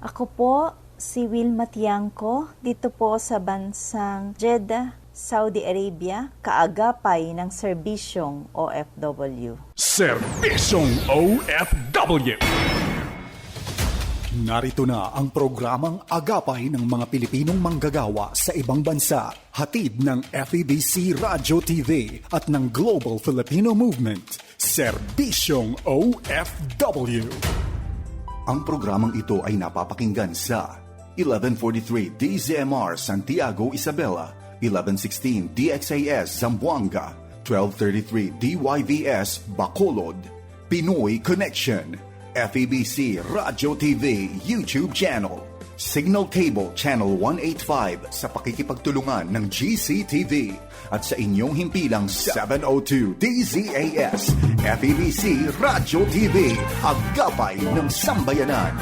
Ako po si Wilma Tiangco, dito po sa bansang Jeddah, Saudi Arabia, kaagapay ng serbisyong OFW. Serbisyong OFW. Narito na ang programang agapay ng mga Pilipinong manggagawa sa ibang bansa. Hatid ng FEBC Radio TV at ng Global Filipino Movement. Serbisyong OFW. Ang programang ito ay napapakinggan sa 1143 DZMR Santiago, Isabela, 1116 DXAS Zamboanga, 1233 DYVS Bacolod, Pinoy Connection, FEBC Radio TV YouTube channel, Signal Cable Channel 185 sa pakikipagtulungan ng GCTV at sa inyong himpilang 702 DZAS FEBC Radio TV, agapay ng sambayanan.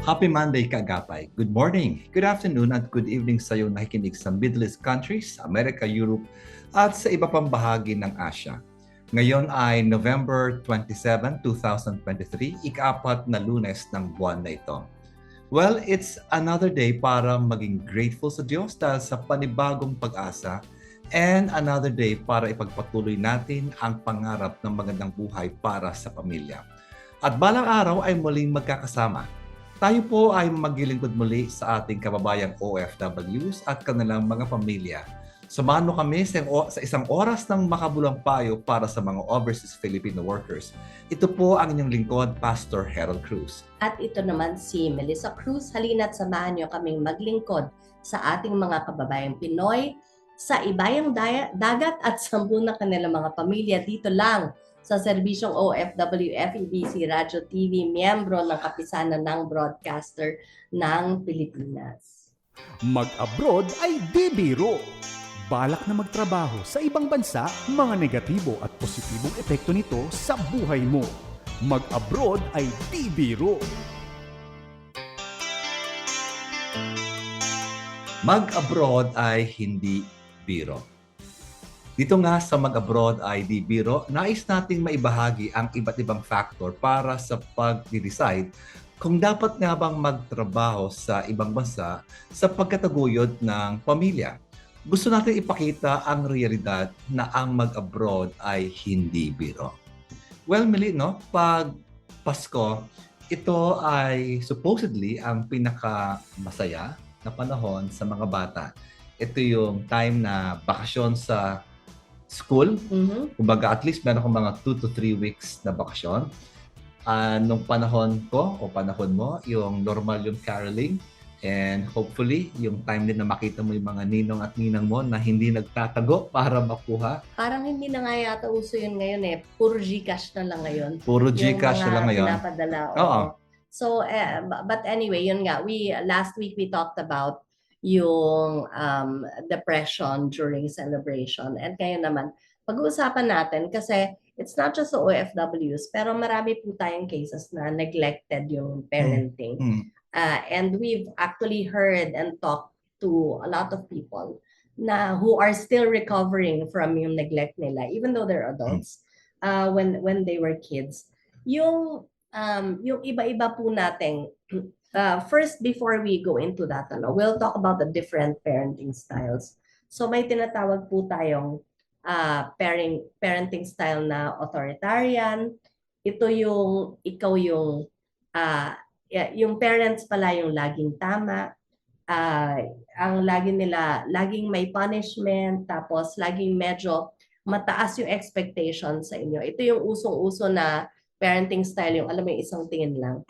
Happy Monday, Kaagapay. Good morning, good afternoon, at good evening sa iyo nakikinig sa Middle East countries, America, Europe, at sa iba pang bahagi ng Asia. Ngayon ay November 27, 2023, ika-4 na Lunes ng buwan na ito. Well, it's another day para maging grateful sa Diyos dahil sa panibagong pag-asa, and another day para ipagpatuloy natin ang pangarap ng magandang buhay para sa pamilya. At balang araw ay muling magkakasama. Tayo po ay maglilingkod muli sa ating kababayang OFWs at kanilang mga pamilya. Samahan mo kami sa isang oras ng makabulang payo para sa mga overseas Filipino workers. Ito po ang inyong lingkod, Pastor Harold Cruz. At ito naman si Melissa Cruz. Halina't samahan niyo kaming maglingkod sa ating mga kababayang Pinoy sa ibayang dagat at sa na kanilang mga pamilya dito lang sa serbisyong OFW FEBC Radio TV, miyembro ng kapisanan ng broadcaster ng Pilipinas. Mag-abroad ay di biro. Balak na magtrabaho sa ibang bansa, mga negatibo at positibong epekto nito sa buhay mo. Mag-abroad ay di biro. Mag-abroad ay hindi biro. Dito nga sa mag-abroad ay di biro, nais nating maibahagi ang iba't ibang factor para sa pag-decide kung dapat nga bang magtrabaho sa ibang bansa sa pagkataguyod ng pamilya. Gusto natin ipakita ang realidad na ang mag-abroad ay hindi biro. Well, Mili, no? Pag Pasko, ito ay supposedly ang pinaka-masaya na panahon sa mga bata. Ito yung time na bakasyon sa school. Kumbaga, at least meron akong mga 2 to 3 weeks na bakasyon. Nung panahon ko o panahon mo, yung normal yung caroling. And hopefully, yung time din na makita mo yung mga ninong at ninang mo na hindi nagtatago para makuha. Parang hindi na nga yata uso yun ngayon eh. Puro Gcash na lang ngayon. Puro Gcash na lang ngayon. Yung mga pinapadala. Oo. So, but anyway, yun nga. Last week we talked about yung depression during celebration. And kaya naman, pag-uusapan natin kasi it's not just the OFWs, pero marami po tayong cases na neglected yung parenting. And we've actually heard and talked to a lot of people who are still recovering from yung neglect nila, even though they're adults, when they were kids. Yung iba-iba po nating first, before we go into that, we'll talk about the different parenting styles. So may tinatawag po tayong parenting style na authoritarian. Ito yung ikaw yung parents pala yung laging tama. Ang laging may punishment, tapos laging medyo mataas yung expectation sa inyo. Ito yung usong-uso na parenting style, yung alam mo yung isang tingin lang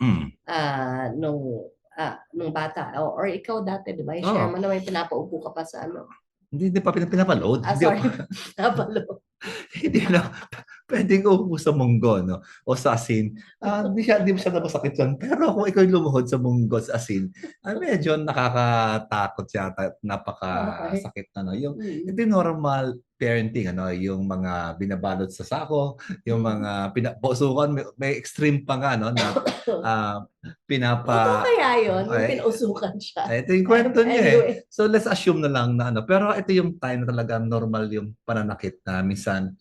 nung bata. Or ikaw dati, di ba? I-share mo na may pinapaupo ka pa sa ano. Hindi pa pinapaload. Sorry, pinapaload. Hindi na. pwedeng umupo sa munggo, no? O sa asin. Hindi siya masakit yun. Pero kung ikaw yung lumuhod sa munggo sa asin, medyo nakakatakot siya. Okay. Napakasakit na, no? Ito Mm. yung normal parenting, ano? Yung mga binabalot sa sako, yung mga pinapausukan, may extreme pa nga, no? Na ah, Totoo pinapa... kaya yun? Yung Ay, pinausukan siya. ito yung kwento niya eh. Anyway. So let's assume na lang na ano. Pero ito yung time na talagang normal yung pananakit na minsan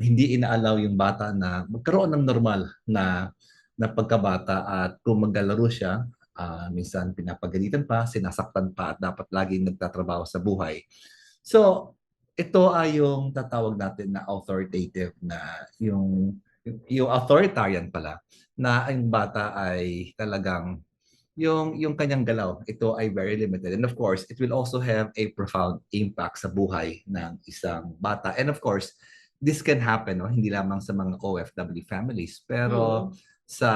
hindi inaalaw yung bata na magkaroon ng normal na pagkabata at kung maglalaro siya, minsan pinapagalitan pa, sinasaktan pa at dapat laging nagtatrabaho sa buhay. So ito ay yung tatawag natin na authoritative na yung authoritarian pala na ang bata ay talagang yung kanyang galaw, ito ay very limited. And of course, it will also have a profound impact sa buhay ng isang bata. And of course, this can happen, no? Hindi lamang sa mga OFW families, pero Mm. sa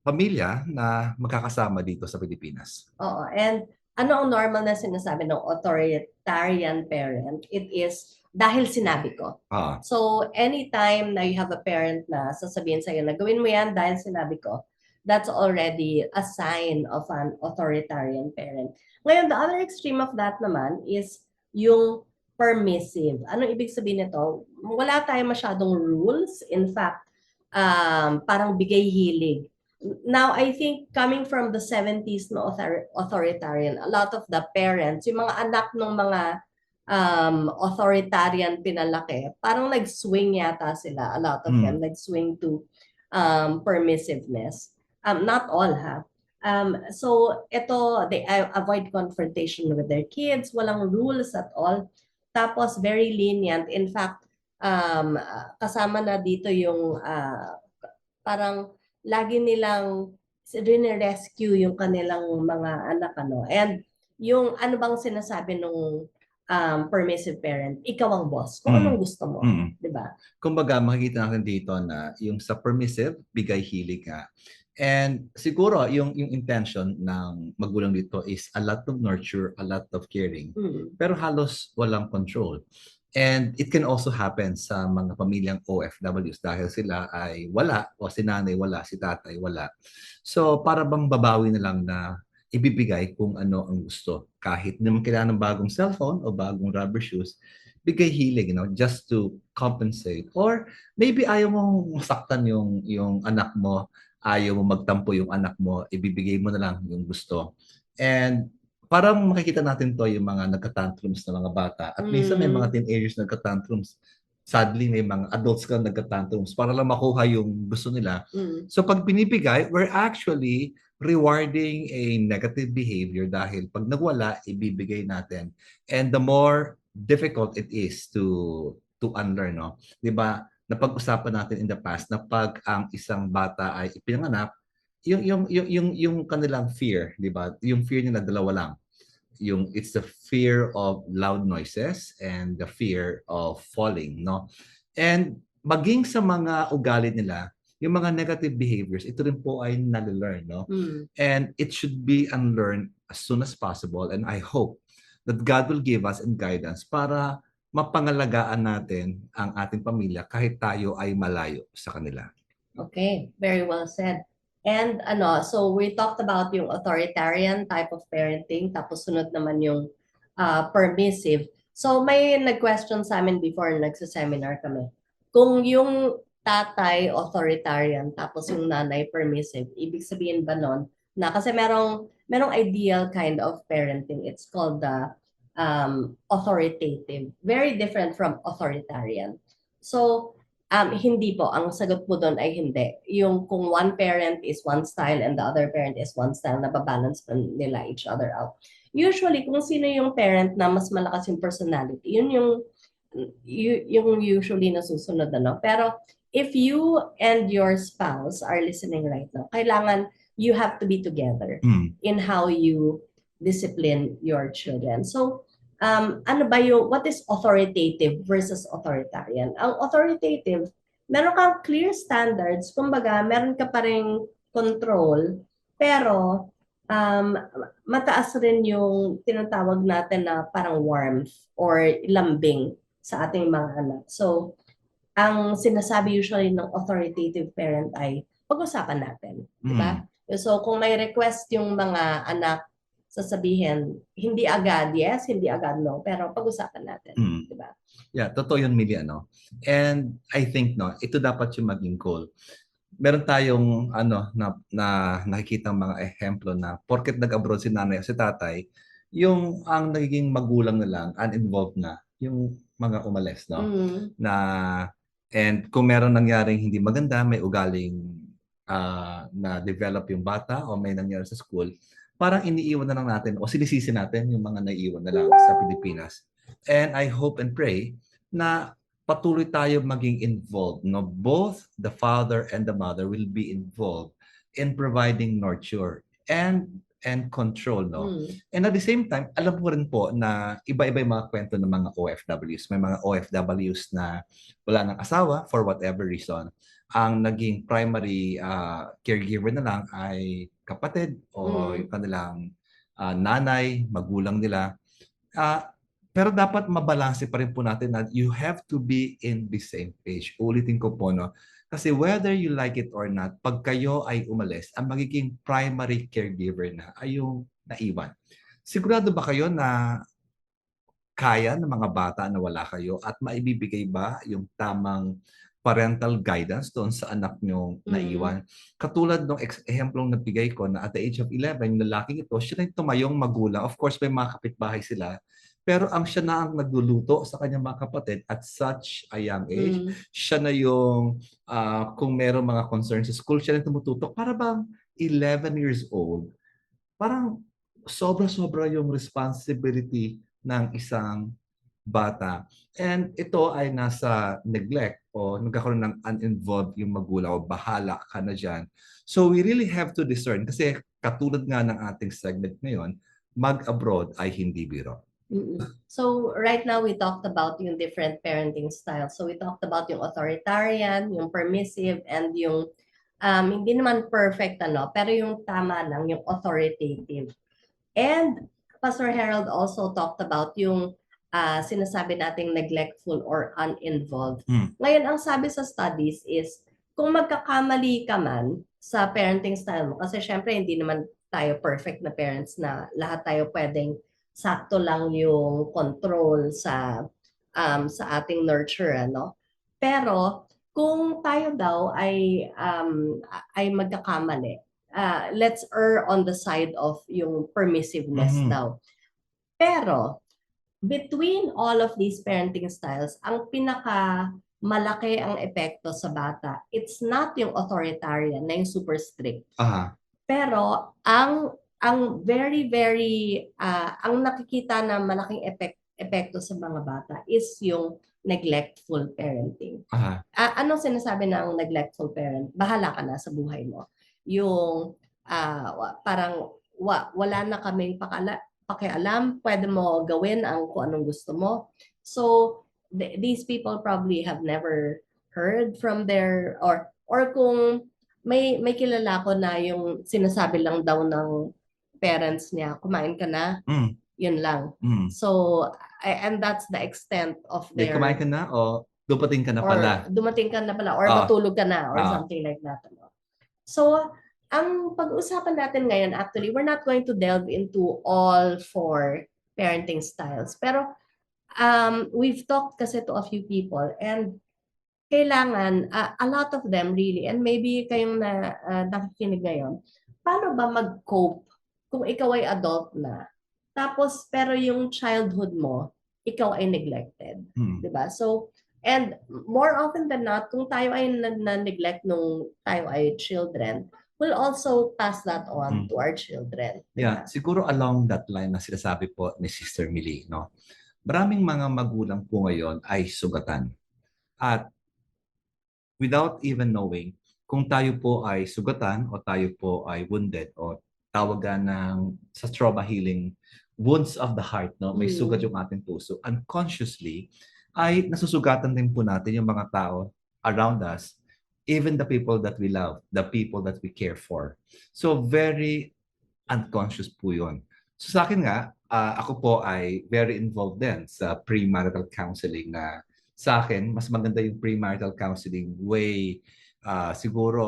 pamilya na magkakasama dito sa Pilipinas. Oo. And ano ang normal na sinasabi ng authoritarian parent? It is dahil sinabi ko. Ah, So, anytime na you have a parent na sasabihin sa'yo na gawin mo yan dahil sinabi ko, that's already a sign of an authoritarian parent. Ngayon, the other extreme of that naman is yung permissive. Ano ibig sabihin nito? Wala tayong masyadong rules. In fact, parang bigay hilig. Now, I think coming from the 70s no authoritarian, a lot of the parents, yung mga anak ng mga authoritarian pinalaki, parang nag-swing yata sila, a lot of them, nag-swing to permissiveness. Not all, ha? So, ito, they avoid confrontation with their kids, walang rules at all. Tapos, very lenient. In fact, kasama na dito yung parang lagi nilang rescue yung kanilang mga anak, ano. And yung ano bang sinasabi nung permissive parent, ikaw ang boss. Kung anong gusto mo. Di ba? Kumbaga, makikita natin dito na yung sa permissive, bigay hilig nga. And siguro, yung intention ng magulang dito is a lot of nurture, a lot of caring. Pero halos walang control. And it can also happen sa mga pamilyang OFWs dahil sila ay wala, o si nanay wala, si tatay wala. So, para bang babawi na lang na ibibigay kung ano ang gusto. Kahit naman kailangan ng bagong cellphone o bagong rubber shoes, bigay hilig, just to compensate. Or maybe ayaw mong masaktan yung anak mo, ayaw mo magtampo yung anak mo, ibibigay mo na lang yung gusto. And parang makikita natin to yung mga nagka-tantrums na mga bata. At minsan may mga teenagers nagka-tantrums. Sadly, may mga adults ka nagka-tantrums para lang makuha yung gusto nila. So pag binibigay, we're actually rewarding a negative behavior dahil pag nagwala, ibibigay natin. And the more difficult it is to unlearn, no? 'Di ba? Napag-usapan natin in the past na pag ang isang bata ay ipinanganak, yung kanilang fear, 'di ba? Yung fear nila dalawa lang. It's the fear of loud noises and the fear of falling, no? And maging sa mga ugali nila, yung mga negative behaviors, ito rin po ay nalelearn, no? And it should be unlearned as soon as possible. And I hope that God will give us and guidance para mapangalagaan natin ang ating pamilya kahit tayo ay malayo sa kanila. Okay, very well said. And so we talked about yung authoritarian type of parenting, tapos sunod naman yung permissive. So may nag-question sa amin before nagsa-seminar kami. Kung yung tatay authoritarian, tapos yung nanay permissive, ibig sabihin ba nun na kasi merong ideal kind of parenting. It's called the authoritative. Very different from authoritarian. So hindi po. Ang sagot po doon ay hindi. Yung kung one parent is one style and the other parent is one style, nababalance pa nila each other out. Usually, kung sino yung parent na mas malakas yung personality, yun yung usually nasusunod, ano. Pero if you and your spouse are listening right now, kailangan you have to be together in how you discipline your children. So, what is authoritative versus authoritarian? Ang authoritative, meron kang clear standards, kumbaga, meron ka pa ring control, pero mataas rin yung tinatawag natin na parang warmth or lambing sa ating mga anak. So, ang sinasabi usually ng authoritative parent ay pag-usapan natin, di ba? So kung may request yung mga anak, sasabihin, hindi agad yes, hindi agad no, pero pag-usapan natin, di ba? Yeah, totoo yun, Millie, ano? And I think, no, ito dapat yung maging goal. Meron tayong, na nakikita mga ehemplo na porket nag-abroad si nanay o si tatay, yung ang nagiging magulang na lang, uninvolved na, yung mga umalis, no? Na, and kung meron nangyaring hindi maganda, may ugaling na develop yung bata o may nangyari sa school, parang iniiwan na lang natin o sinisisi natin yung mga naiiwan na lang sa Pilipinas. And I hope and pray na patuloy tayo maging involved, no? Both the father and the mother will be involved in providing nurture and control, no? And at the same time, alam ko rin po na iba-iba yung mga kwento ng mga OFWs. May mga OFWs na wala ng asawa for whatever reason. Ang naging primary caregiver na lang ay kapatid o yung kanilang nanay, magulang nila. Pero dapat mabalanse pa rin po natin na you have to be in the same page. Ulitin ko po, no? Kasi whether you like it or not, pag kayo ay umalis, ang magiging primary caregiver na ay yung naiwan. Sigurado ba kayo na kaya ng mga bata na wala kayo at maibibigay ba yung tamang parental guidance doon sa anak nyong naiwan? Katulad ng ehemplong nabigay ko na at the age of 11, yung lalaking ito, siya na yung tumayong magulang. Of course, may mga kapitbahay sila. Pero ang siya na ang nagluluto sa kanyang mga kapatid at such a young age. Siya na yung, kung meron mga concerns sa school, siya na tumututok. Para bang 11 years old, parang sobra-sobra yung responsibility ng isang bata. And ito ay nasa neglect o nagkakaroon ng uninvolved yung magulang o bahala ka na dyan. So we really have to discern kasi katulad nga ng ating segment ngayon, mag-abroad ay hindi biro. So right now we talked about yung different parenting styles. So we talked about yung authoritarian, yung permissive, and yung hindi naman perfect pero yung tama lang, yung authoritative. And Pastor Harold also talked about yung sinasabi nating neglectful or uninvolved. Ngayon, ang sabi sa studies is, kung magkakamali ka man sa parenting style mo, kasi syempre hindi naman tayo perfect na parents na lahat tayo pwedeng sakto lang yung control sa ating nurture, Pero kung tayo daw ay magkakamali, let's err on the side of yung permissiveness daw. Pero between all of these parenting styles, ang malaki ang epekto sa bata, it's not yung authoritarian na yung super strict. Pero ang very, very, ang nakikita na malaking epekto sa mga bata is yung neglectful parenting. Anong sinasabi ng neglectful parent? Bahala ka na sa buhay mo. Yung parang wala na kaming pakialam, pwede mo gawin kung anong gusto mo. So these people probably have never heard from their or kung may kilala ko na yung sinasabi lang daw ng parents niya, kumain ka na, yun lang. So, and that's the extent of their... Kumain ka na o dumating ka na pala? Dumating ka na pala or matulog ka na or something like that. So, ang pag-usapan natin ngayon, actually, we're not going to delve into all four parenting styles. Pero, we've talked kasi to a few people and kailangan, a lot of them really, and maybe kayong nakikinig ngayon, paano ba mag-cope kung ikaw ay adult na, tapos pero yung childhood mo, ikaw ay neglected. Diba? So, and more often than not, kung tayo ay na-neglect nung tayo ay children, we'll also pass that on to our children. Diba? Yeah, siguro along that line na sinasabi po ni Sister Millie, no? Maraming mga magulang po ngayon ay sugatan. At without even knowing kung tayo po ay sugatan o tayo po ay wounded o tawagan ng sa trauma healing wounds of the heart, no? May sugat yung ating puso. Unconsciously, ay nasusugatan din po natin yung mga tao around us, even the people that we love, the people that we care for. So very unconscious po yun. So sa akin nga, ako po ay very involved din sa premarital counseling na sa akin, mas maganda yung premarital counseling way siguro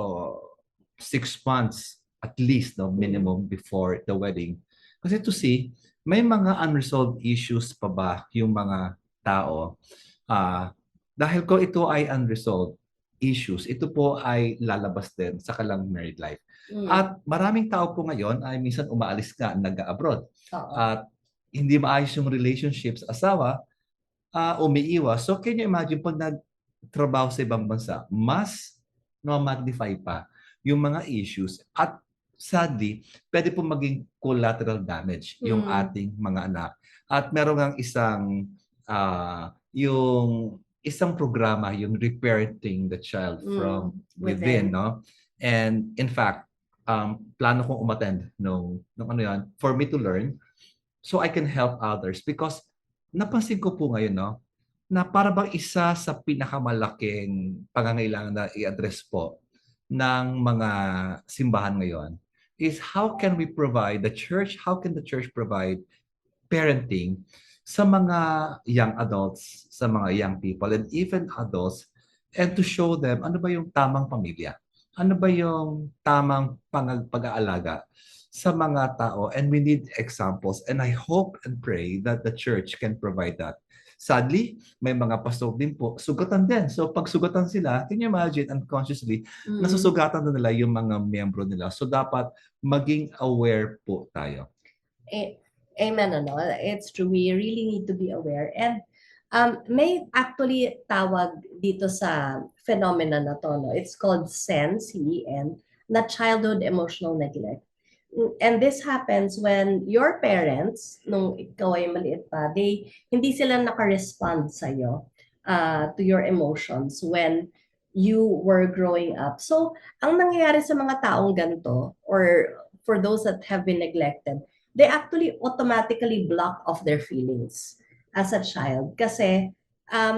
6 months at least, no, minimum before the wedding. Kasi to see, may mga unresolved issues pa ba yung mga tao. Dahil ko ito ay unresolved issues, ito po ay lalabas din sa kanilang married life. At maraming tao po ngayon ay minsan umaalis nga, nag-abroad. Oo. At hindi maayos yung relationships, asawa, umiiwas. So can you imagine pag nagtrabaho sa ibang bansa, mas magnify pa yung mga issues at sadly, pwede po maging collateral damage yung ating mga anak. At meron ng isang programa, yung reparenting the child from within, no? And in fact, plano kong umattend nung ano yan, for me to learn so I can help others because napansin ko po ngayon, no, na para bang isa sa pinakamalaking pangangailangan na i-address po ng mga simbahan ngayon is how can the church provide parenting sa mga young adults, sa mga young people, and even adults, and to show them ano ba yung tamang pamilya, ano ba yung tamang pag-aalaga sa mga tao, and we need examples, and I hope and pray that the church can provide that. Sadly, may mga pastor din po, sugatan din. So pag sugatan sila, can you imagine unconsciously, nasusugatan na nila yung mga miyembro nila. So dapat maging aware po tayo. Amen. Ano? It's true. We really need to be aware. And may actually tawag dito sa phenomenon na to. No? It's called CEN, C-E-N, na childhood emotional neglect. And this happens when your parents, nung ikaw ay maliit pa, hindi sila naka-respond sa'yo to your emotions when you were growing up. So, ang nangyayari sa mga taong ganito, or for those that have been neglected, they actually automatically block off their feelings as a child. Kasi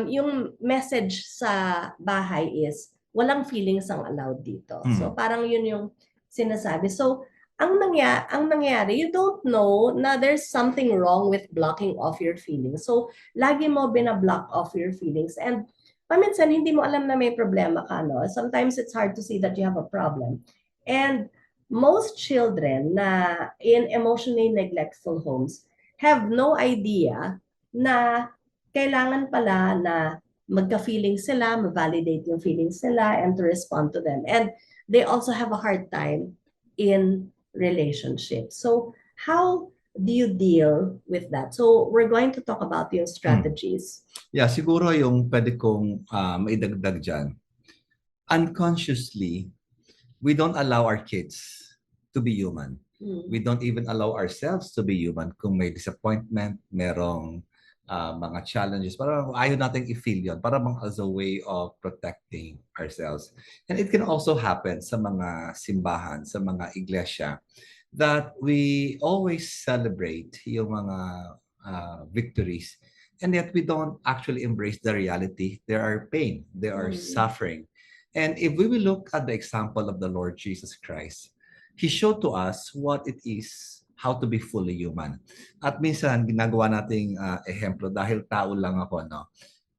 yung message sa bahay is, walang feelings ang allowed dito. So, parang yun yung sinasabi. So, ang nangyayari, you don't know na there's something wrong with blocking off your feelings. So, lagi mo binablock off your feelings. And paminsan, hindi mo alam na may problema ka, no? Sometimes it's hard to see that you have a problem. And most children na in emotionally neglectful homes have no idea na kailangan pala na magka-feelings sila, ma-validate yung feelings nila, and to respond to them. And they also have a hard time in relationships. So how do you deal with that? So we're going to talk about yung strategies. Yeah, siguro yung pwede kong maidagdag dyan. Unconsciously, we don't allow our kids to be human. We don't even allow ourselves to be human. Kung may disappointment, merong mga challenges, parang ayaw natin i-feel yun, parang as a way of protecting ourselves. And it can also happen sa mga simbahan, sa mga iglesia, that we always celebrate yung mga victories, and yet we don't actually embrace the reality. There are pain, there are suffering. And if we will look at the example of the Lord Jesus Christ, He showed to us what it is how to be fully human. At minsan, ginagawa nating ehemplo dahil tao lang ako, no?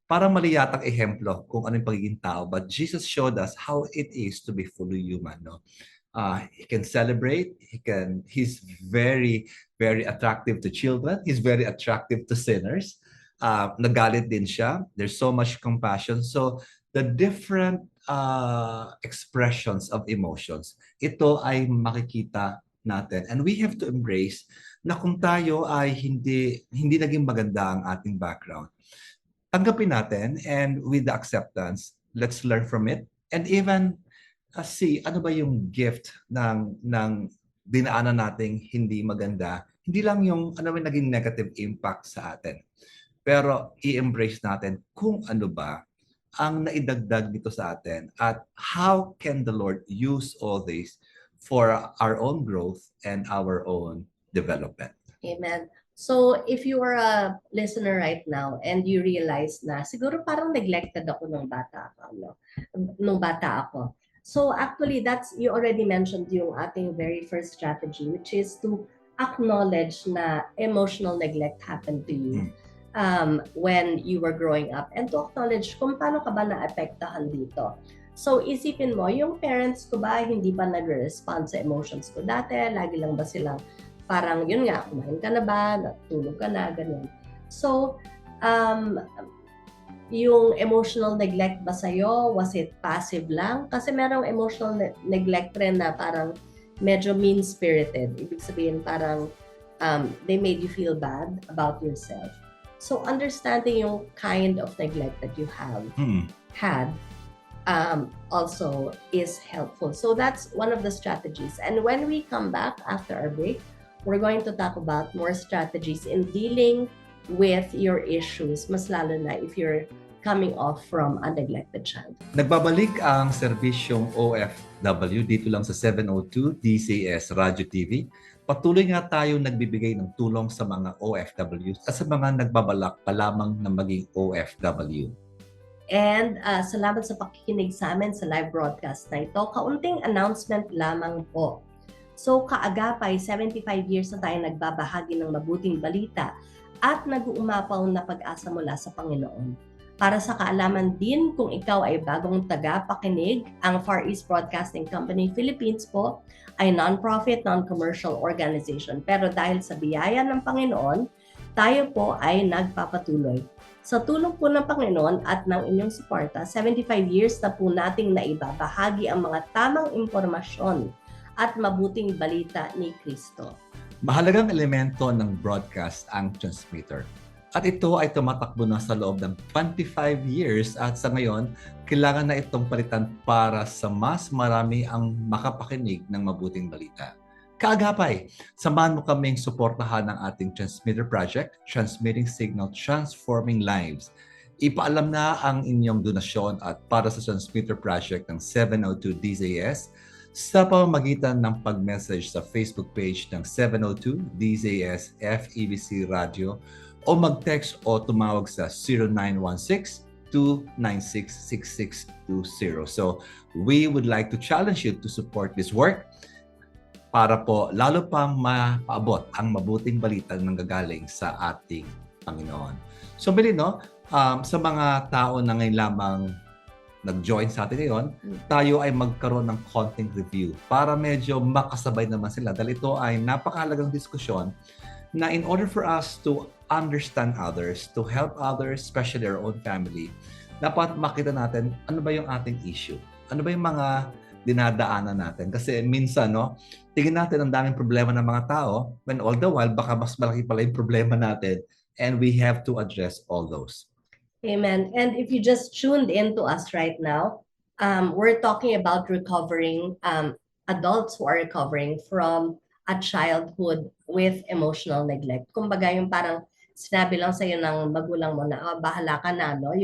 Parang mali yatang ehemplo kung ano yung pagiging tao. But Jesus showed us how it is to be fully human, no? He can celebrate. He's very, very attractive to children. He's very attractive to sinners. Nagalit din siya. There's so much compassion. So, the different expressions of emotions, ito ay makikita natin, and we have to embrace na kung tayo ay hindi naging maganda ang ating background, tanggapin natin, and with the acceptance, let's learn from it, and even see ano ba yung gift ng dinaanan nating hindi maganda, hindi lang yung ano yung naging negative impact sa atin, pero i-embrace natin kung ano ba ang naidagdag dito sa atin, at how can the Lord use all this for our own growth and our own development. Amen. So if you are a listener right now and you realize na siguro parang neglected ako nung bata ako, no? Nung bata ako. So actually you already mentioned yung ating very first strategy, which is to acknowledge na emotional neglect happened to you. when you were growing up, and to acknowledge kung paano ka ba naapektahan dito. So, isipin mo, yung parents ko ba hindi pa nagre-respond sa emotions ko dati? Lagi lang ba silang parang, yun nga, kumain ka na ba? Natulog ka na? Ganyan. So, yung emotional neglect ba sa'yo? Was it passive lang? Kasi merong emotional neglect rin na parang medyo mean-spirited. Ibig sabihin parang they made you feel bad about yourself. So, understanding yung kind of neglect that you have had also is helpful. So, that's one of the strategies. And when we come back after our break, we're going to talk about more strategies in dealing with your issues, mas lalo na if you're coming off from a neglected child. Nagbabalik ang serbisyong OFW dito lang sa 702 DCS Radio TV. Patuloy nga tayo nagbibigay ng tulong sa mga OFW at sa mga nagbabalak pa lamang na maging OFW. And salamat sa pakikinig sa amin sa live broadcast na ito. Kaunting announcement lamang po. So kaagapay, 75 years na tayo nagbabahagi ng mabuting balita at nag-uumapaw na pag-asa mula sa Panginoon. Para sa kaalaman din kung ikaw ay bagong taga-pakinig, ang Far East Broadcasting Company Philippines po ay non-profit, non-commercial organization. Pero dahil sa biyaya ng Panginoon, tayo po ay nagpapatuloy. Sa tulong po ng Panginoon at ng inyong suporta, 75 years na po nating naibabahagi ang mga tamang impormasyon at mabuting balita ni Kristo. Mahalagang elemento ng broadcast ang transmitter. At ito ay tumatakbo na sa loob ng 25 years at sa ngayon, kailangan na itong palitan para sa mas marami ang makapakinig ng mabuting balita. Kaagapay, samahan mo kaming suportahan ng ating transmitter project, Transmitting Signal, Transforming Lives. Ipaalam na ang inyong donasyon at para sa transmitter project ng 702 DZS sa pamamagitan ng pag-message sa Facebook page ng 702 DZS FEBC Radio o mag-text o tumawag sa 0916-296-6620. So, we would like to challenge you to support this work para po lalo pang mapaabot ang mabuting balita ng gagaling sa ating Panginoon. So, Belino, sa mga tao na ngayon lamang nag-join sa atin ngayon, tayo ay magkaroon ng konting review para medyo makasabay naman sila. Dahil ito ay napakahalagang diskusyon na in order for us to understand others, to help others, especially our own family, dapat makita natin ano ba yung ating issue. Ano ba yung mga dinadaanan natin. Kasi minsan, tingin natin ang daming problema ng mga tao when all the while, baka mas malaki pala yung problema natin and we have to address all those. Amen. And if you just tuned in to us right now, we're talking about recovering, adults who are recovering from a childhood with emotional neglect. Kumbaga yung parang sinabi lang sa'yo ng magulang mo na, bahala ka na, no?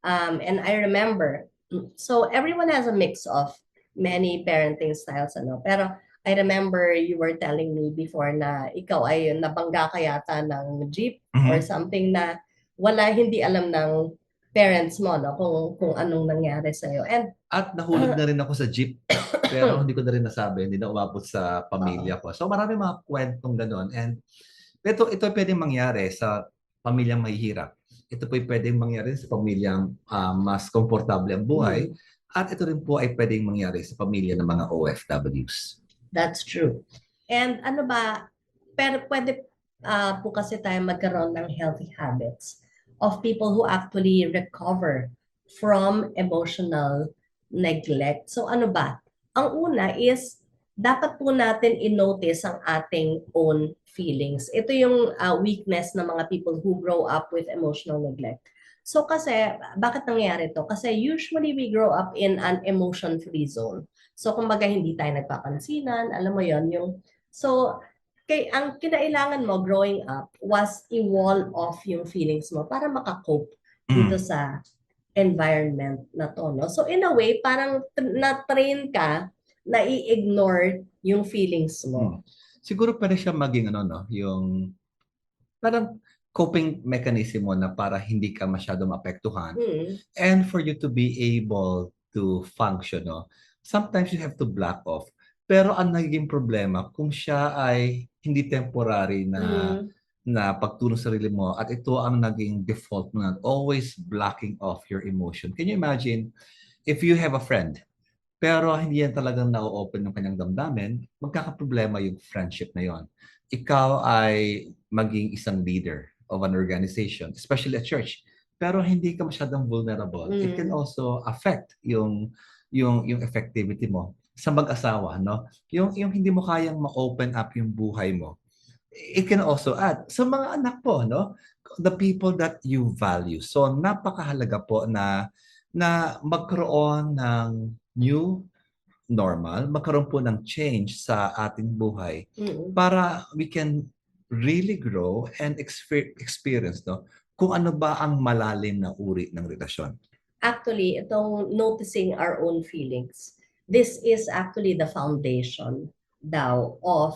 And I remember, so everyone has a mix of many parenting styles, pero I remember you were telling me before na ikaw ay nabangga ka yata ng jeep or something na hindi alam ng parents mo, no, kung anong nangyari sa'yo. At nahulog na rin ako sa jeep, pero hindi ko na rin nasabi, hindi na umabot sa pamilya ko. So marami mga kwentong gano'n. And ito pwedeng mangyari sa pamilyang mahihirap. Ito po ay pwedeng mangyari sa pamilyang mas komportable ang buhay. At ito rin po ay pwedeng mangyari sa pamilya ng mga OFWs. That's true. And pero pwede po kasi tayo magkaroon ng healthy habits of people who actually recover from emotional neglect. So ano ba? Ang una is, dapat po natin i-notice ang ating own feelings. Ito yung weakness ng mga people who grow up with emotional neglect. So kasi, bakit nangyayari to? Kasi usually we grow up in an emotion-free zone. So kumbaga hindi tayo nagpapansinan, alam mo yon so ang kinailangan mo growing up was i-wall off yung feelings mo para makakope dito sa environment na to, no? So in a way, parang na-train ka na i-ignore yung feelings mo. Siguro pwede siya maging yung parang coping mechanism mo na para hindi ka masyado maapektuhan. And for you to be able to function, sometimes you have to block off. Pero ang nagiging problema, kung siya ay hindi temporary na na pagtulong sa sarili mo at ito ang naging default mo na always blocking off your emotion. Can you imagine if you have a friend pero hindi yan talagang na-open yung kanyang damdamin, magkakaproblema yung friendship na yon. Ikaw ay maging isang leader of an organization, especially a church, pero hindi ka masyadong vulnerable. It can also affect yung effectivity mo sa mag-asawa, no? Yung hindi mo kayang ma-open up yung buhay mo. It can also add sa mga anak po, no? The people that you value. So napakahalaga po na magkaroon ng new normal, magkaroon po ng change sa ating buhay para we can really grow and experience, no? Kung ano ba ang malalim na uri ng relasyon. Actually, itong noticing our own feelings, this is actually the foundation daw of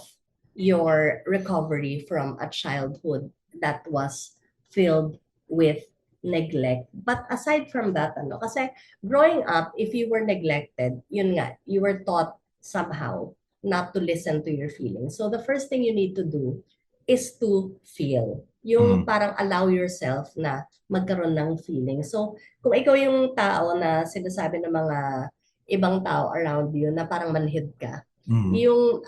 your recovery from a childhood that was filled with neglect. But aside from that, kasi growing up, if you were neglected, yun nga, you were taught somehow not to listen to your feelings. So the first thing you need to do is to feel. Yung parang allow yourself na magkaroon ng feeling. So kung ikaw yung tao na sinasabi ng mga ibang tao around you na parang manhid ka, yung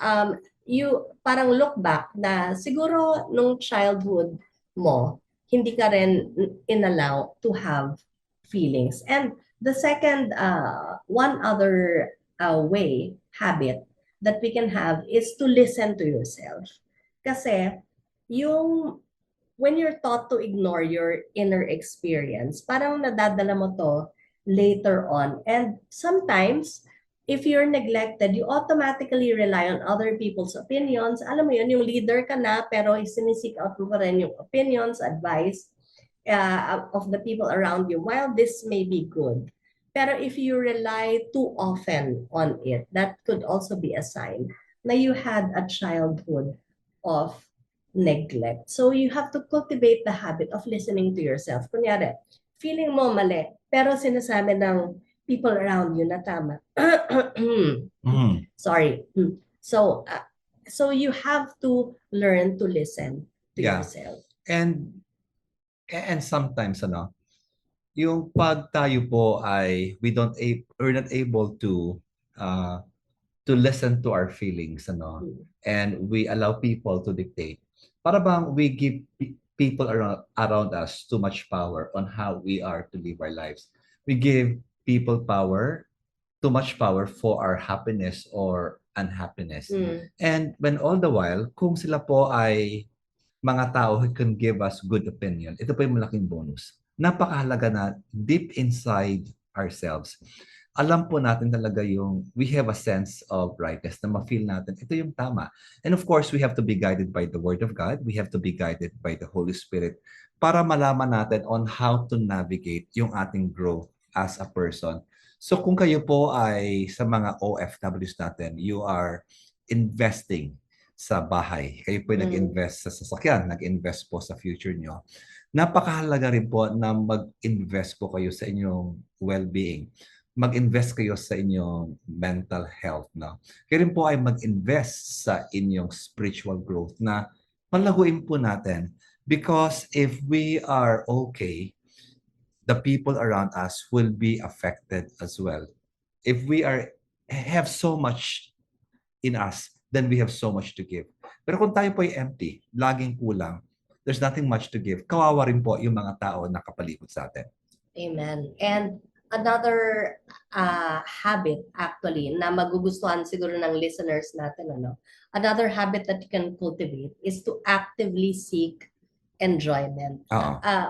you parang look back na siguro nung childhood mo, hindi ka rin inallow to have feelings. And the second, one other habit that we can have is to listen to yourself. Kasi when you're taught to ignore your inner experience, parang nadadala mo to later on. And sometimes, if you're neglected, you automatically rely on other people's opinions. Alam mo yun, yung leader ka na, pero sinisik out mo pa rin yung opinions, advice of the people around you. While this may be good, pero if you rely too often on it, that could also be a sign na you had a childhood of neglect. So you have to cultivate the habit of listening to yourself. Kunyari, feeling mo mali, pero sinasabi ng people around you na tama. Sorry. So you have to learn to listen to yourself. And sometimes yung pag tayo po ay we're not able to listen to our feelings and we allow people to dictate. Para bang we give people around us too much power on how we are to live our lives. We give people too much power for our happiness or unhappiness. And when all the while, kung sila po ay mga tao who can give us good opinion, ito po yung malaking bonus. Napakahalaga na deep inside ourselves, alam po natin talaga we have a sense of rightness na ma-feel natin, ito yung tama. And of course, we have to be guided by the Word of God. We have to be guided by the Holy Spirit para malaman natin on how to navigate yung ating growth as a person. So kung kayo po ay sa mga OFWs natin, you are investing sa bahay. Kayo po nag-invest sa sasakyan, nag-invest po sa future nyo. Napakahalaga rin po na mag-invest po kayo sa inyong well-being. Mag-invest kayo sa inyong mental health. Kayo rin po ay mag-invest sa inyong spiritual growth na palaguin po natin. Because if we are okay, the people around us will be affected as well. If we have so much in us, then we have so much to give. Pero kung tayo po ay empty, laging kulang, there's nothing much to give. Kawawa rin po yung mga tao na kapalibot sa atin. Amen. And another habit actually na magugustuhan siguro ng listeners natin, another habit that you can cultivate is to actively seek enjoyment.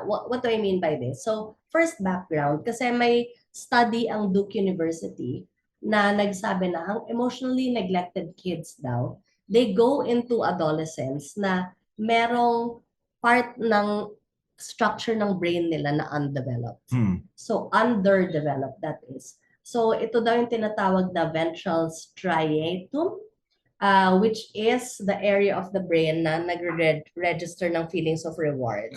What do I mean by this? So, first background, kasi may study ang Duke University na nagsabi na ang emotionally neglected kids daw, they go into adolescence na merong part ng structure ng brain nila na undeveloped. So, underdeveloped that is. So, ito daw yung tinatawag na ventral striatum, which is the area of the brain na nagre-register ng feelings of reward.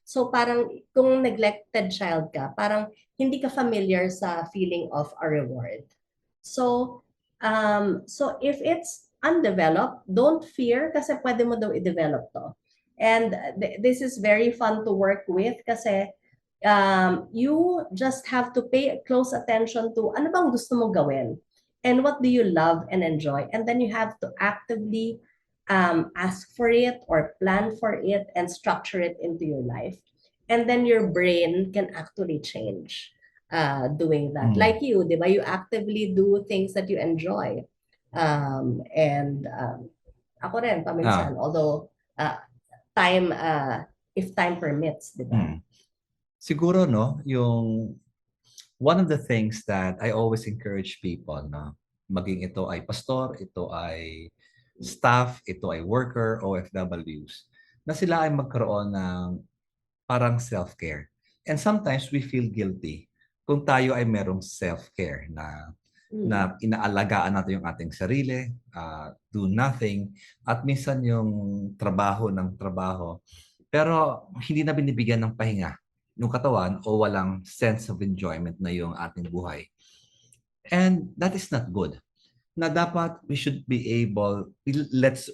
So parang kung neglected child ka, parang hindi ka familiar sa feeling of a reward. So if it's undeveloped, don't fear kasi pwede mo daw i-develop to. And this is very fun to work with kasi you just have to pay close attention to ano bang gusto mo gawin and what do you love and enjoy. And then you have to actively ask for it or plan for it and structure it into your life. And then your brain can actually change doing that. Like you, di ba? You actively do things that you enjoy. And ako rin, paminsan. Although, time, if time permits, di ba? Siguro, no, yung one of the things that I always encourage people, no, maging ito ay pastor, ito ay staff, ito ay worker, OFWs, na sila ay magkaroon ng parang self-care. And sometimes we feel guilty kung tayo ay merong self-care na inaalagaan natin yung ating sarili, do nothing, at minsan yung trabaho ng trabaho. Pero hindi na binibigyan ng pahinga yung katawan o walang sense of enjoyment na yung ating buhay. And that is not good. Na dapat we should be able, let's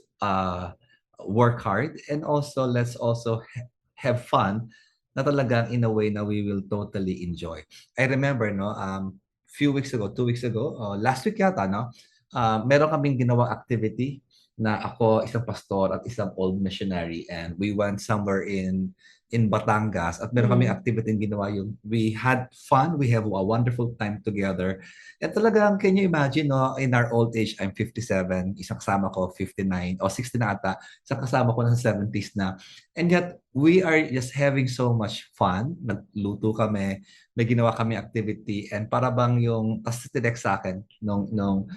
work hard and also let's also have fun na talagang in a way na we will totally enjoy. I remember, no, few weeks ago, 2 weeks ago, last week yata, no, meron kaming ginawang activity na ako, isang pastor at isang old missionary, and we went somewhere in Batangas at meron kaming activity yung ginawa yung we had fun, we have a wonderful time together. At talagang, can you imagine, no, in our old age, I'm 57, isang kasama ko 59 o 60 na ata, isang kasama ko nasa 70s na. And yet, we are just having so much fun. Nagluto kami, may ginawa kami activity, and para bang yung, tas tinext sa akin, nung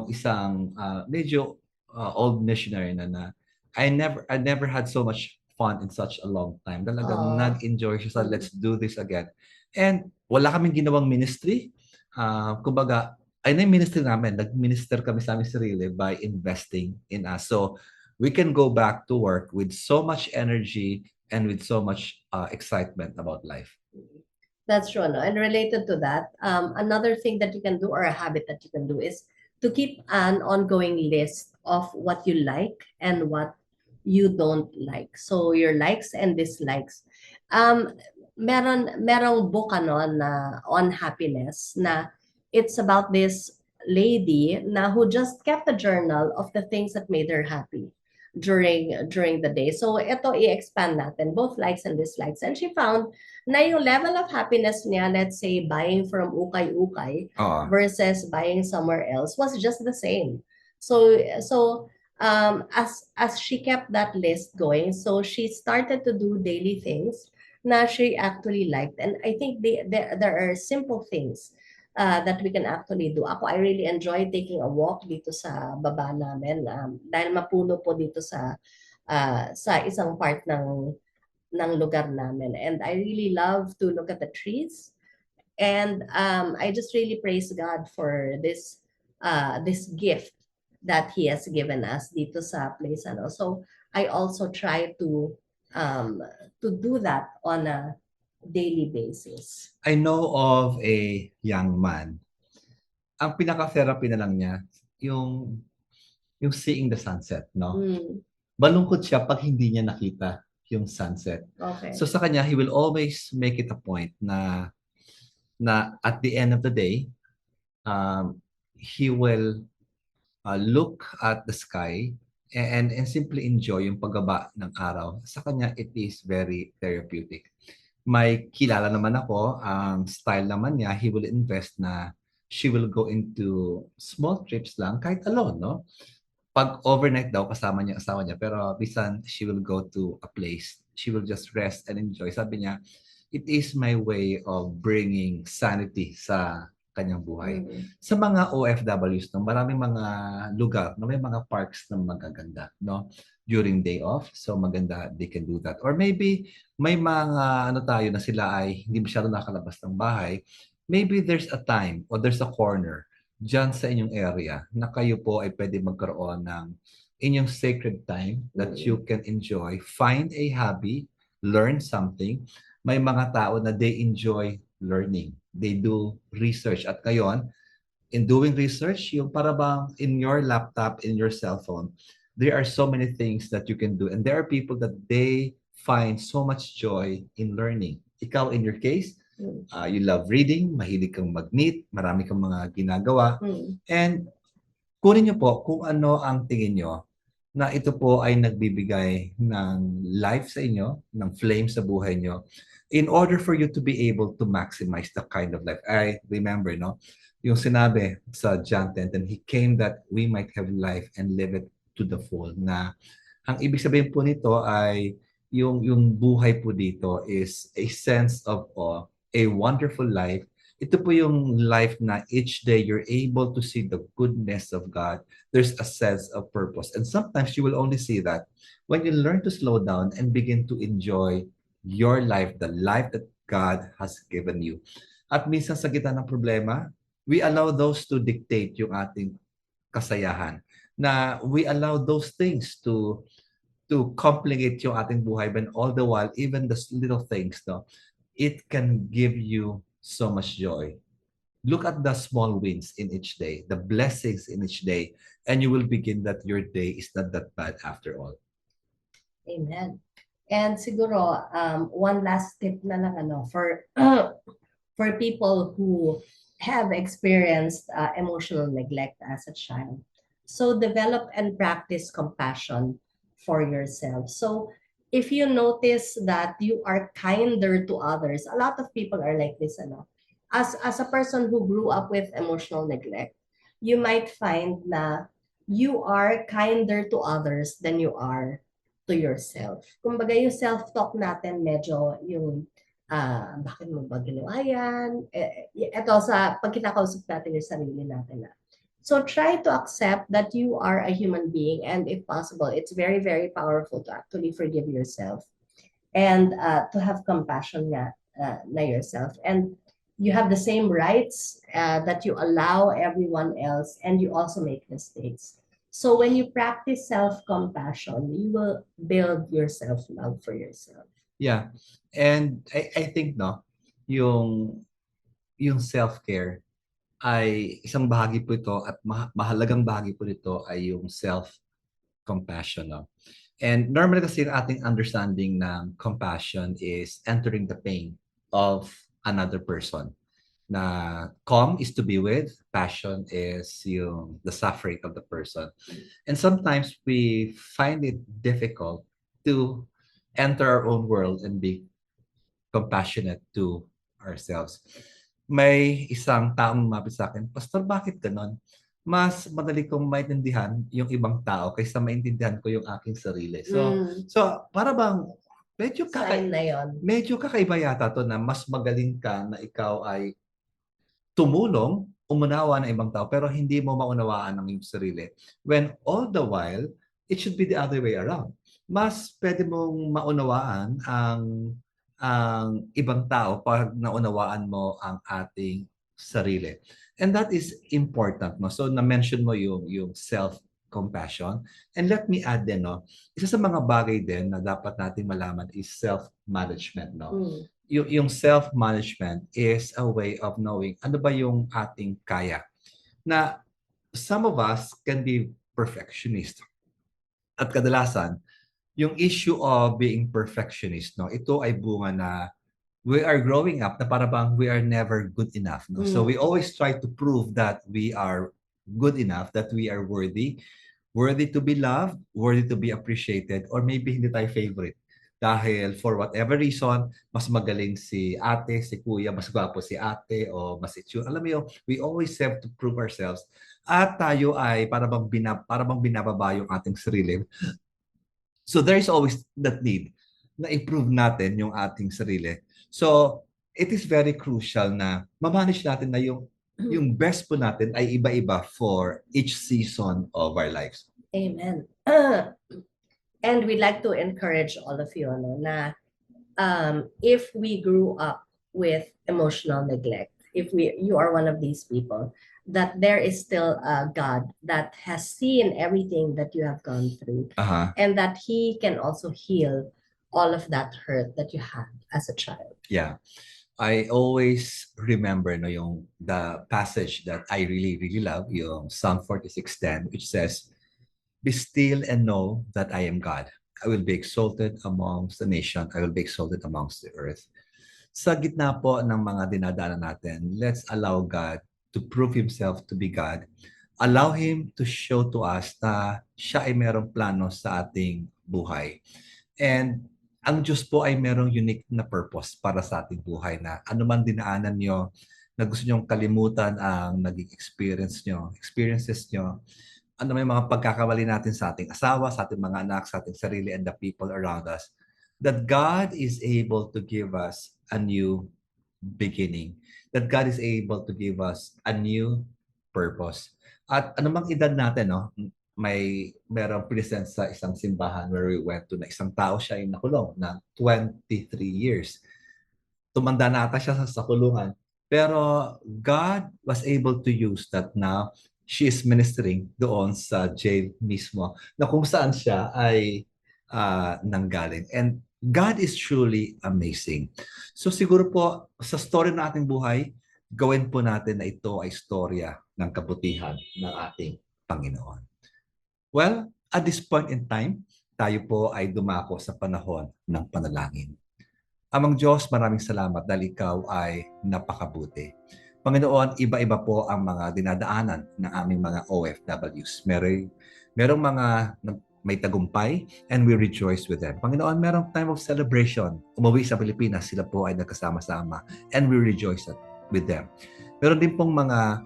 isang medyo old missionary na I never had so much fun in such a long time. Talagang nag-enjoy siya sa let's do this again. And wala kaming ginawang ministry. Kumbaga, ay na yung ministry namin. Nag-minister kami sa aming sarili by investing in us. So, we can go back to work with so much energy and with so much excitement about life. That's true. No? And related to that, another thing that you can do or a habit that you can do is to keep an ongoing list of what you like and what you don't like. So your likes and dislikes. Merong book na on happiness na it's about this lady na who just kept a journal of the things that made her happy during the day. So ito i-expand natin, both likes and dislikes. And she found na yung level of happiness niya, let's say buying from ukay-ukay versus buying somewhere else was just the same. So as she kept that list going, so she started to do daily things na she actually liked. And I think there are simple things that we can actually do. Ako, I really enjoy taking a walk dito sa baba namin dahil mapuno po dito sa isang part ng lugar namin. And I really love to look at the trees. And I just really praise God for this gift that He has given us dito sa place. So I also try to do that on a daily basis. I know of a young man. Ang pinaka-therapy na lang niya, yung seeing the sunset, no? Malungkot siya pag hindi niya nakita yung sunset. Okay. So sa kanya, he will always make it a point na at the end of the day, he will look at the sky and simply enjoy yung paggaba ng araw. Sa kanya, it is very therapeutic. May kilala naman ako, ang style naman niya, he will invest na she will go into small trips lang, kahit alone, no? Pag overnight daw, kasama niya asawa niya, pero bisan she will go to a place, she will just rest and enjoy. Sabi niya, it is my way of bringing sanity sa kanyang buhay. Sa mga OFWs, no, maraming mga lugar na may mga parks na magaganda, no? During day off, so maganda, they can do that. Or maybe may mga tayo na sila ay hindi masyado nakalabas ng bahay. Maybe there's a time or there's a corner dyan sa inyong area na kayo po ay pwede magkaroon ng inyong sacred time that you can enjoy. Find a hobby, learn something. May mga tao na they enjoy learning. They do research. At ngayon, in doing research, yung para bang in your laptop, in your cell phone, there are so many things that you can do. And there are people that they find so much joy in learning. Ikaw, in your case, you love reading, mahilig kang mag-knit, marami kang mga ginagawa. And kunin niyo po kung ano ang tingin niyo na ito po ay nagbibigay ng life sa inyo, ng flame sa buhay niyo, in order for you to be able to maximize the kind of life. I remember, no, yung sinabi sa John 10, and he came that we might have life and live it to the full, na ang ibig sabihin po nito ay yung buhay po dito is a sense of awe, a wonderful life. Ito po yung life na each day you're able to see the goodness of God. There's a sense of purpose. And sometimes you will only see that when you learn to slow down and begin to enjoy your life, the life that God has given you. At minsan sa gitna ng problema, we allow those to dictate yung ating kasayahan. Na we allow those things to complicate yung ating buhay, but all the while, even the little things, no, it can give you so much joy. Look at the small wins in each day, the blessings in each day, and you will begin that your day is not that bad after all. Amen. And siguro, one last tip na lang for people who have experienced emotional neglect as a child. So develop and practice compassion for yourself. So if you notice that you are kinder to others, a lot of people are like this, as a person who grew up with emotional neglect, you might find na you are kinder to others than you are to yourself. Kumbaga yung self-talk natin medyo yung bakit mo ba ginawa yan? Ito sa pag kinakausap natin yung sarili natin. So try to accept that you are a human being, and if possible, it's very, very powerful to actually forgive yourself and to have compassion na yourself. And you have the same rights that you allow everyone else, and you also make mistakes. So when you practice self-compassion, you will build your self-love for yourself. Yeah. And I think, no, yung self-care ay isang bahagi po ito, at mahalagang bahagi po nito ay yung self-compassion. No? And normally kasi yung ating understanding ng compassion is entering the pain of another person. Na calm is to be with, passion is the suffering of the person. And sometimes we find it difficult to enter our own world and be compassionate to ourselves. May isang taong lumapit sa akin, Pastor, bakit ganon? Mas madali kong maintindihan yung ibang tao kaysa maintindihan ko yung aking sarili. So para bang medyo kakaiba yata to na mas magaling ka na ikaw ay tumulong, umunawa ng ibang tao, pero hindi mo maunawaan ang iyong sarili. When all the while, it should be the other way around. Mas pwede mong maunawaan ang ibang tao pag naunawaan mo ang ating sarili. And that is important. No? So na-mention mo yung self-compassion. And let me add din, no? Isa sa mga bagay din na dapat natin malaman is self-management. No? Yung self-management is a way of knowing ano ba yung ating kaya. Na some of us can be perfectionist. At kadalasan, yung issue of being perfectionist, no, ito ay bunga na we are growing up na para bang we are never good enough. No? So we always try to prove that we are good enough, that we are worthy to be loved, worthy to be appreciated, or maybe hindi tayo favorite. Dahil for whatever reason, mas magaling si ate, si kuya, mas gwapo si ate, o mas itsure. Alam mo yun, we always have to prove ourselves. At tayo ay para bang binababa yung ating sarili. So there is always that need na improve natin yung ating sarili. So it is very crucial na ma-manage natin na yung best po natin ay iba-iba for each season of our lives. Amen. And we'd like to encourage all of you na if we grew up with emotional neglect, if you are one of these people, that there is still a God that has seen everything that you have gone through, and that He can also heal all of that hurt that you had as a child. Yeah. I always remember the passage that I really, really love, yung Psalm 46:10, which says, Be still and know that I am God. I will be exalted amongst the nation. I will be exalted amongst the earth. Sa gitna po ng mga dinadaanan natin, let's allow God to prove Himself to be God. Allow Him to show to us na siya ay merong plano sa ating buhay. And ang Diyos po ay merong unique na purpose para sa ating buhay na anuman dinaanan nyo, na gusto nyong kalimutan ang naging experiences nyo, ano may mga pagkakamali natin sa ating asawa, sa ating mga anak, sa ating sarili, and the people around us, that God is able to give us a new beginning. That God is able to give us a new purpose. At anumang edad natin, no, merong present sa isang simbahan where we went to na isang tao siya ay nakulong ng 23 years. Tumanda na ata siya sa kulungan. Pero God was able to use that now. She is ministering doon sa jail mismo na kung saan siya ay nanggaling. And God is truly amazing. So siguro po sa story ng ating buhay, gawin po natin na ito ay istorya ng kabutihan ng ating Panginoon. Well, at this point in time, tayo po ay dumako sa panahon ng panalangin. Amang Diyos, maraming salamat dahil ikaw ay napakabuti. Panginoon, iba-iba po ang mga dinadaanan ng aming mga OFWs. Merong mga may tagumpay and we rejoice with them. Panginoon, merong time of celebration. Umuwi sa Pilipinas, sila po ay nagkasama-sama and we rejoice with them. Meron din pong mga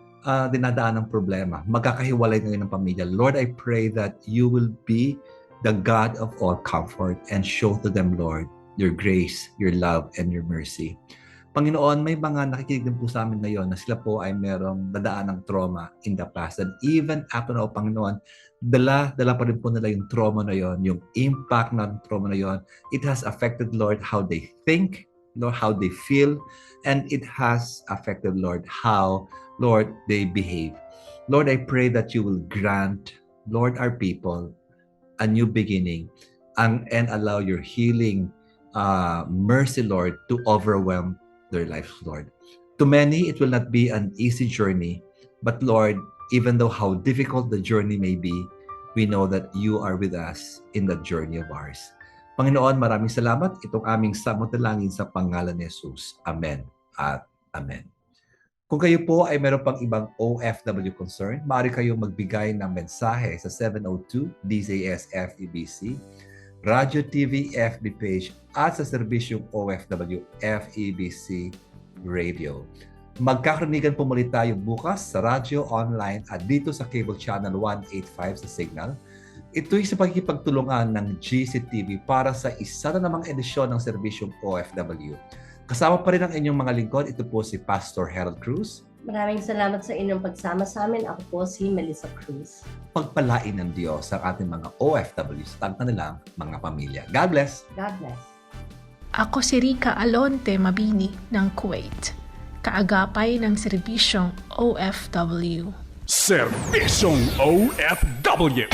dinadaan ng problema. Magkakahiwalay ngayon ng pamilya. Lord, I pray that you will be the God of all comfort and show to them, Lord, your grace, your love, and your mercy. Panginoon, may mga nakikinig din po sa amin ngayon na sila po ay merong dadaan ng trauma in the past. And even after now, Panginoon, dala pa rin po nila yung trauma na yon, yung impact ng trauma na yon. It has affected, Lord, how they think, Lord, how they feel, and it has affected, Lord, how, Lord, they behave. Lord, I pray that you will grant, Lord, our people a new beginning and allow your healing mercy, Lord, to overwhelm their lives, Lord. To many, it will not be an easy journey, but Lord, even though how difficult the journey may be, we know that you are with us in that journey of ours. Panginoon, maraming salamat. Itong aming samantalangin sa pangalan ni Jesus. Amen at Amen. Kung kayo po ay meron pang ibang OFW concern, maaari kayong magbigay ng mensahe sa 702 DZS FEBC, Radio TV FB page at sa serbisyong OFW FEBC Radio. Magkakarinigan po muli tayo bukas sa radyo, online at dito sa cable channel 185 sa Signal. Ito'y sa pagkikipagtulungan ng GCTV para sa isa na namang edisyon ng serbisyong OFW. Kasama pa rin ang inyong mga lingkod, ito po si Pastor Harold Cruz. Maraming salamat sa inyong pagsama sa amin. Ako po si Melissa Cruz. Pagpalain ng Diyos ang ating mga OFWs at kanilang mga pamilya. God bless! God bless! Ako si Rica Alonte Mabini ng Kuwait, kaagapay ng serbisyong OFW. Serbisyong OFW.